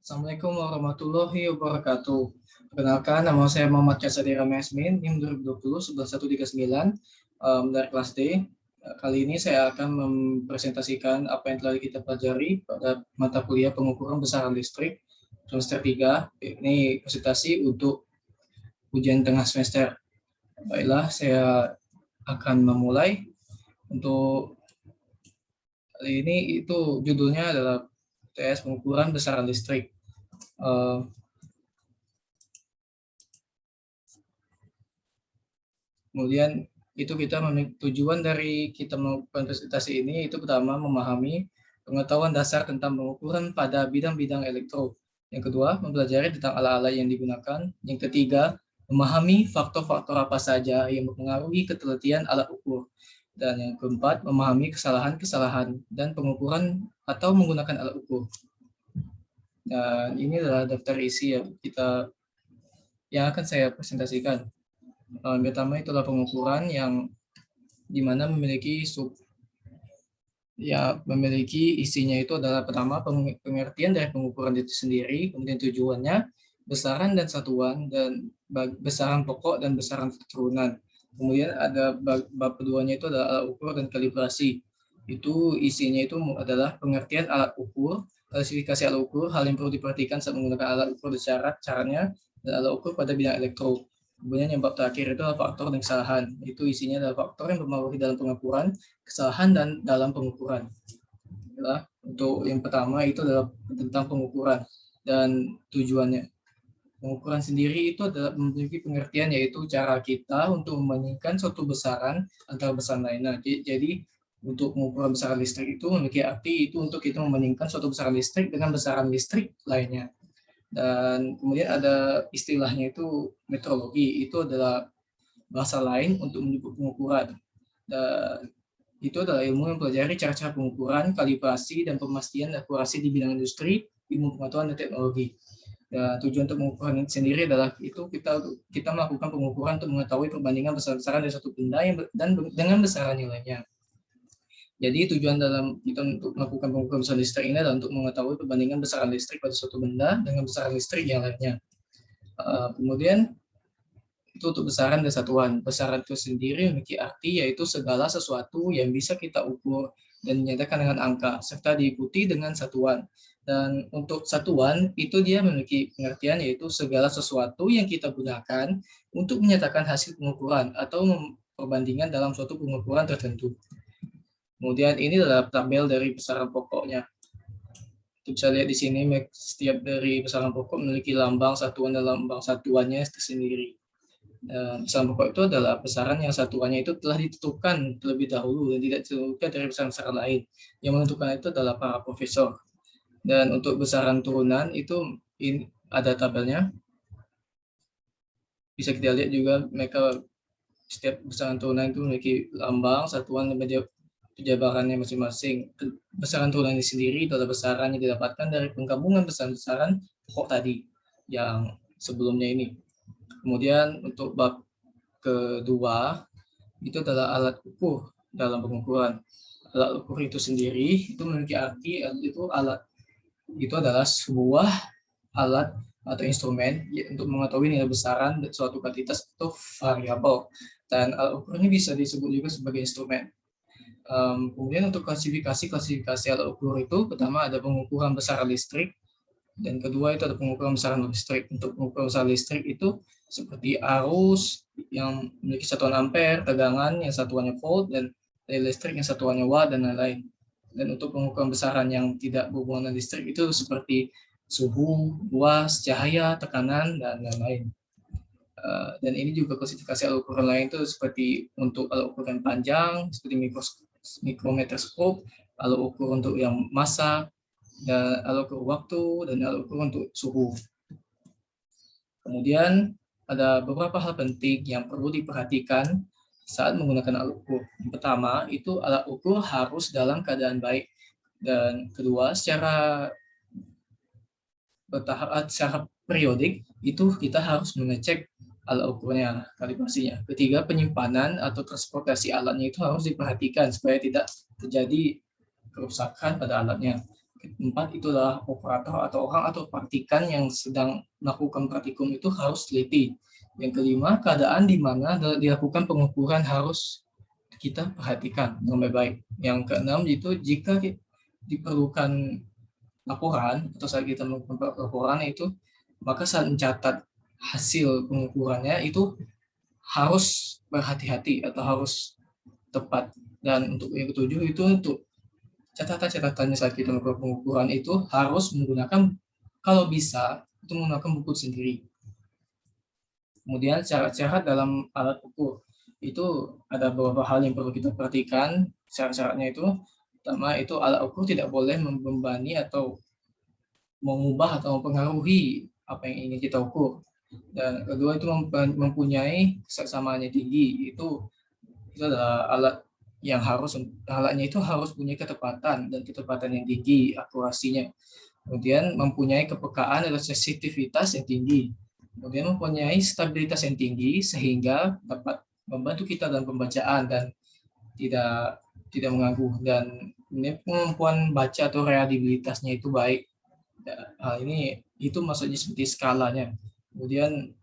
Assalamualaikum warahmatullahi wabarakatuh. Perkenalkan, nama saya Muhammad Kasadi Ramesmin, NIM 2020 11139 dari kelas D. Kali ini saya akan mempresentasikan apa yang telah kita pelajari pada mata kuliah pengukuran besaran listrik semester 3. Ini presentasi untuk ujian tengah semester. Baiklah, saya akan memulai. Untuk kali ini itu judulnya adalah TS pengukuran besaran listrik. Kemudian itu tujuan dari kita melakukan presentasi ini itu pertama memahami pengetahuan dasar tentang pengukuran pada bidang-bidang elektro. Yang kedua, mempelajari tentang alat-alat yang digunakan. Yang ketiga, memahami faktor-faktor apa saja yang mempengaruhi ketelitian alat ukur. Dan yang keempat, memahami kesalahan-kesalahan dan pengukuran atau menggunakan alat ukur. Dan ini adalah daftar isi yang akan saya presentasikan. Pertama itulah pengukuran yang dimana memiliki isinya itu adalah pertama pengertian dari pengukuran itu sendiri, kemudian tujuannya, besaran dan satuan, dan besaran pokok dan besaran turunan. Kemudian ada bab keduanya itu adalah alat ukur dan kalibrasi. Itu isinya itu adalah pengertian alat ukur, klasifikasi alat ukur, hal yang perlu diperhatikan saat menggunakan alat ukur dan caranya, dan alat ukur pada bidang elektro. Kemudian yang bab terakhir itu adalah faktor dan kesalahan. Itu isinya adalah faktor yang mempengaruhi dalam pengukuran, kesalahan dan dalam pengukuran. Untuk yang pertama itu adalah tentang pengukuran dan tujuannya. Pengukuran sendiri itu adalah memiliki pengertian, yaitu cara kita untuk membandingkan suatu besaran antara besaran lainnya. Jadi untuk pengukuran besaran listrik itu memiliki arti itu untuk kita membandingkan suatu besaran listrik dengan besaran listrik lainnya. Dan kemudian ada istilahnya itu metrologi, itu adalah bahasa lain untuk menyebut pengukuran. Dan itu adalah ilmu yang mempelajari cara-cara pengukuran, kalibrasi, dan pemastian akurasi di bidang industri, ilmu pengetahuan dan teknologi. Dan tujuan untuk pengukuran ini sendiri adalah itu kita melakukan pengukuran untuk mengetahui perbandingan besar-besaran dari suatu benda dan dengan besaran nilainya. Jadi tujuan dalam kita untuk melakukan pengukuran besaran listrik ini adalah untuk mengetahui perbandingan besaran listrik pada suatu benda dengan besaran listrik yang lainnya. Kemudian itu untuk besaran dan satuan. Besaran itu sendiri memiliki arti yaitu segala sesuatu yang bisa kita ukur dan dinyatakan dengan angka, serta diikuti dengan satuan. Dan untuk satuan itu dia memiliki pengertian yaitu segala sesuatu yang kita gunakan untuk menyatakan hasil pengukuran atau perbandingan dalam suatu pengukuran tertentu. Kemudian ini adalah tabel dari besaran pokoknya. Kita bisa lihat di sini setiap dari besaran pokok memiliki lambang satuan dan lambang satuannya tersendiri. Besaran pokok itu adalah besaran yang satuannya itu telah ditentukan terlebih dahulu dan tidak ditentukan dari besaran-besaran lain. Yang menentukan itu adalah para profesor. Dan untuk besaran turunan itu ada tabelnya. Bisa kita lihat juga mereka setiap besaran turunan itu memiliki lambang satuan dan penjabarannya masing-masing. Besaran turunan ini sendiri adalah besaran yang didapatkan dari penggabungan besaran-besaran pokok tadi yang sebelumnya ini. Kemudian untuk bab kedua itu adalah alat ukur dalam pengukuran. Alat ukur itu sendiri itu memiliki arti itu adalah sebuah alat atau instrumen untuk mengetahui nilai besaran suatu kuantitas atau variabel. Dan alat ukur ini bisa disebut juga sebagai instrumen. Kemudian untuk klasifikasi alat ukur itu pertama ada pengukuran besaran listrik dan kedua itu ada pengukuran besaran listrik. Untuk pengukuran besaran listrik itu seperti arus yang memiliki satuan ampere, tegangan yang satuannya volt, dan listrik yang satuannya watt dan lain-lain. Dan untuk pengukuran besaran yang tidak berhubungan dengan listrik itu seperti suhu, luas, cahaya, tekanan, dan lain-lain. Dan ini juga klasifikasi alat ukur lain itu seperti untuk alat ukur yang panjang seperti mikrometerskop, alat ukur untuk yang massa, dan alat ukur waktu, dan alat ukur untuk suhu. Kemudian ada beberapa hal penting yang perlu diperhatikan saat menggunakan alat ukur. Yang pertama itu alat ukur harus dalam keadaan baik, dan kedua secara bertahap, secara periodik itu kita harus mengecek alat ukurnya, kalibrasinya. Ketiga, penyimpanan atau transportasi alatnya itu harus diperhatikan supaya tidak terjadi kerusakan pada alatnya. Keempat itu adalah operator atau orang atau praktikan yang sedang melakukan praktikum itu harus teliti. Yang kelima, keadaan di mana dilakukan pengukuran harus kita perhatikan dengan baik-baik. Yang keenam itu jika diperlukan laporan atau saat kita melakukan laporan itu, maka saat mencatat hasil pengukurannya itu harus berhati-hati atau harus tepat. Dan untuk yang ketujuh itu untuk catatan-catatannya saat kita melakukan pengukuran itu harus menggunakan, kalau bisa, itu menggunakan buku sendiri. Kemudian syarat-syarat dalam alat ukur. Itu ada beberapa hal yang perlu kita perhatikan. Syarat-syaratnya itu, pertama itu alat ukur tidak boleh membebani atau mengubah atau mempengaruhi apa yang ingin kita ukur. Dan kedua itu mempunyai kesamaan yang tinggi. Itu adalah alatnya itu harus punya ketepatan dan ketepatan yang tinggi, akurasinya. Kemudian mempunyai kepekaan atau sensitivitas yang tinggi. Kemudian mempunyai stabilitas yang tinggi sehingga dapat membantu kita dalam pembacaan dan tidak mengganggu, dan ini kemampuan baca atau reliabilitasnya itu baik. Hal ini itu maksudnya seperti skalanya. Kemudian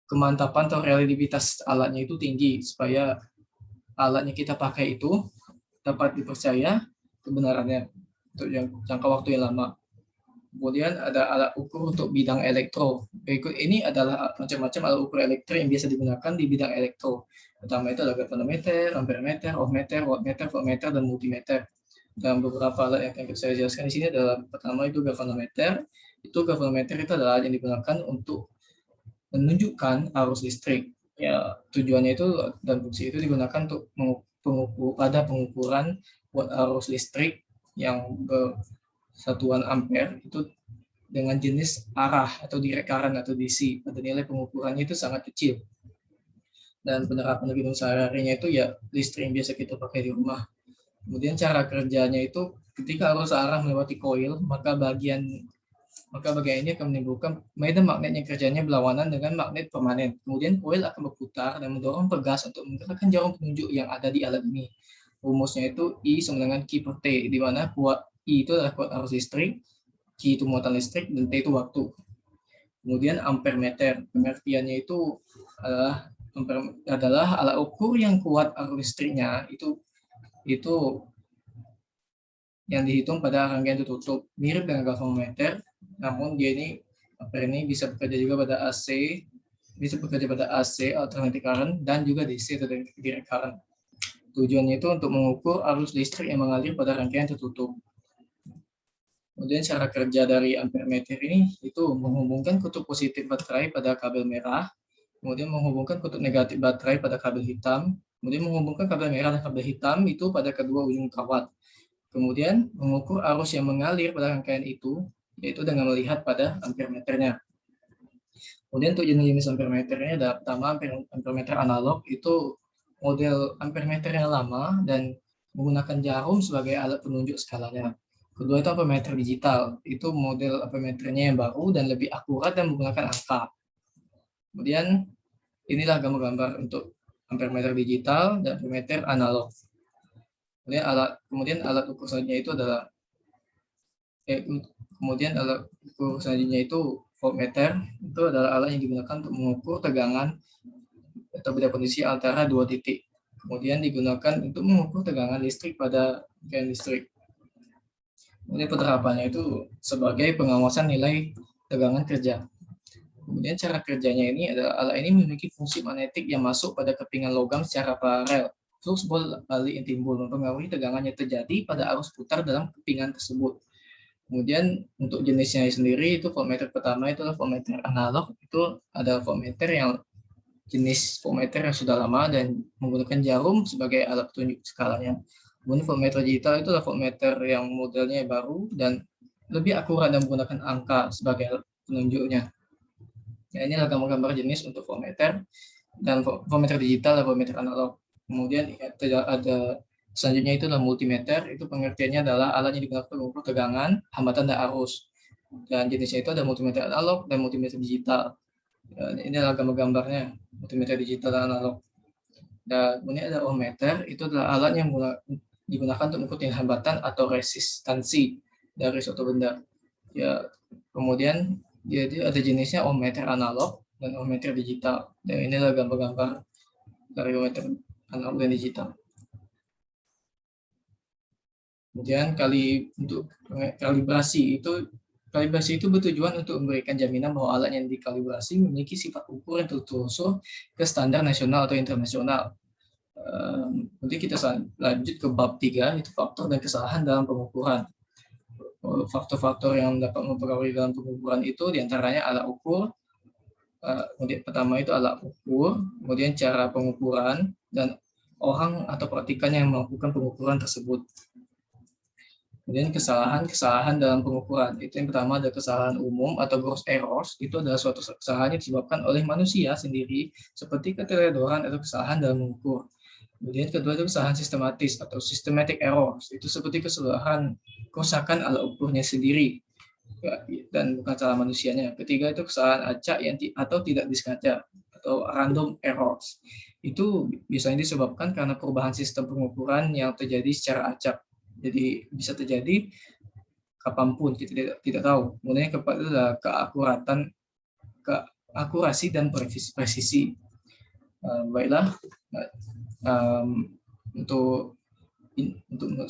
kemantapan atau reliabilitas alatnya itu tinggi supaya alatnya kita pakai itu dapat dipercaya kebenarannya untuk jangka waktu yang lama. Kemudian ada alat ukur untuk bidang elektro. Berikut ini adalah macam-macam alat ukur elektro yang biasa digunakan di bidang elektro. Pertama itu adalah galvanometer, ampermeter, ohmmeter, wattmeter, voltmeter, dan multimeter. Dan beberapa alat yang akan saya jelaskan di sini adalah pertama itu galvanometer. Galvanometer itu adalah alat yang digunakan untuk menunjukkan arus listrik. Ya, tujuannya itu dan fungsi itu digunakan untuk pengukuran buat arus listrik yang bersatuan ampere itu dengan jenis arah atau direct current atau DC. Pada nilai pengukurannya itu sangat kecil. Dan penerapan lebih sehari-harinya itu ya listrik yang biasa kita pakai di rumah. Kemudian cara kerjanya itu ketika arus arah melewati koil, maka bagian ini akan menimbulkan medan magnet yang kerjanya berlawanan dengan magnet permanen. Kemudian koil akan berputar dan mendorong pegas untuk menggerakkan jarum penunjuk yang ada di alat ini. Rumusnya itu I sama dengan Q per T, di mana kuat I itu adalah kuat arus listrik, Q itu muatan listrik, dan T itu waktu. Kemudian ampermeter, pengertiannya itu adalah alat ukur yang kuat arus listriknya itu yang dihitung pada rangkaian tertutup, mirip dengan galvanometer, namun dia ini bisa bekerja juga pada AC, alternating current, dan juga DC atau direct current. Tujuannya itu untuk mengukur arus listrik yang mengalir pada rangkaian tertutup. Kemudian cara kerja dari ampermeter ini itu menghubungkan kutub positif baterai pada kabel merah, kemudian menghubungkan kutub negatif baterai pada kabel hitam, kemudian menghubungkan kabel merah dan kabel hitam itu pada kedua ujung kawat. Kemudian mengukur arus yang mengalir pada rangkaian itu, yaitu dengan melihat pada ampermeternya. Kemudian untuk jenis ampermeternya ada pertama ampermeter analog, itu model ampermeter yang lama dan menggunakan jarum sebagai alat penunjuk skalanya. Kedua itu ampermeter digital, itu model ampermeternya yang baru dan lebih akurat dan menggunakan angka. Kemudian inilah gambar-gambar untuk ampermeter digital dan ampermeter analog. Kemudian alat ukur selanjutnya itu adalah voltmeter. Itu adalah alat yang digunakan untuk mengukur tegangan atau beda kondisi antara dua titik. Kemudian digunakan untuk mengukur tegangan listrik pada rangkaian listrik. Kemudian penerapannya itu sebagai pengawasan nilai tegangan kerja. Kemudian cara kerjanya ini adalah alat ini memiliki fungsi magnetik yang masuk pada kepingan logam secara paralel. Flux bolak-balik yang timbul mempengaruhi tegangan yang terjadi pada arus putar dalam kepingan tersebut. Kemudian untuk jenisnya sendiri itu voltmeter pertama itu adalah voltmeter analog, itu ada voltmeter yang jenis voltmeter yang sudah lama dan menggunakan jarum sebagai alat petunjuk skalanya. Kemudian voltmeter digital itu adalah voltmeter yang modelnya baru dan lebih akurat dan menggunakan angka sebagai alat penunjuknya. Ya, ini adalah gambar-gambar jenis untuk voltmeter dan voltmeter digital dan voltmeter analog. Kemudian ada selanjutnya itu adalah multimeter, itu pengertiannya adalah alat yang digunakan untuk mengukur tegangan, hambatan, dan arus. Dan jenisnya itu ada multimeter analog dan multimeter digital. Dan ini adalah gambar-gambarnya, multimeter digital dan analog. Dan kemudian ada ohmmeter, itu adalah alat yang digunakan untuk mengukur hambatan atau resistansi. dari suatu benda. Ya, kemudian jadi ada jenisnya ohmmeter analog dan ohmmeter digital. Dan inilah gambar-gambar dari ohmmeter analog dan digital. Kemudian untuk kalibrasi itu bertujuan untuk memberikan jaminan bahwa alat yang dikalibrasi memiliki sifat ukur yang terukur ke standar nasional atau internasional. Nanti kita lanjut ke bab 3, itu faktor dan kesalahan dalam pengukuran. Faktor-faktor yang dapat mempengaruhi dalam pengukuran itu diantaranya alat ukur. Kemudian pertama itu alat ukur, kemudian cara pengukuran, dan orang atau praktikan yang melakukan pengukuran tersebut. Kemudian kesalahan dalam pengukuran. Itu yang pertama ada kesalahan umum atau gross errors. Itu adalah suatu kesalahan yang disebabkan oleh manusia sendiri, seperti keteledoran atau kesalahan dalam mengukur. Kemudian kedua itu kesalahan sistematis atau systematic errors. Itu seperti kerusakan alat ukurnya sendiri dan bukan salah manusianya. Ketiga itu kesalahan acak atau tidak disengaja atau random errors. Itu biasanya disebabkan karena perubahan sistem pengukuran yang terjadi secara acak. Jadi bisa terjadi kapanpun, kita tidak tahu. Kemudian keempat itu adalah keakurasi dan presisi. Baiklah, untuk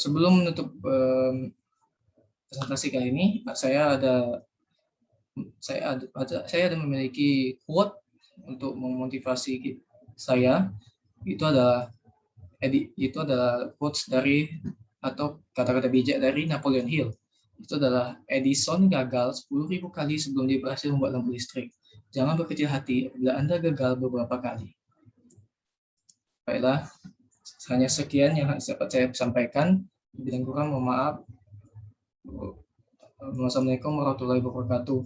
sebelum menutup presentasi kali ini, saya ada memiliki quote untuk memotivasi saya. Itu adalah quotes dari atau kata-kata bijak dari Napoleon Hill. Itu adalah Edison gagal 10.000 kali sebelum dia berhasil membuat lampu listrik. Jangan berkecil hati bila Anda gagal beberapa kali. Baiklah, hanya sekian yang dapat saya sampaikan. Bila kurang, mohon maaf. Wassalamualaikum warahmatullahi wabarakatuh.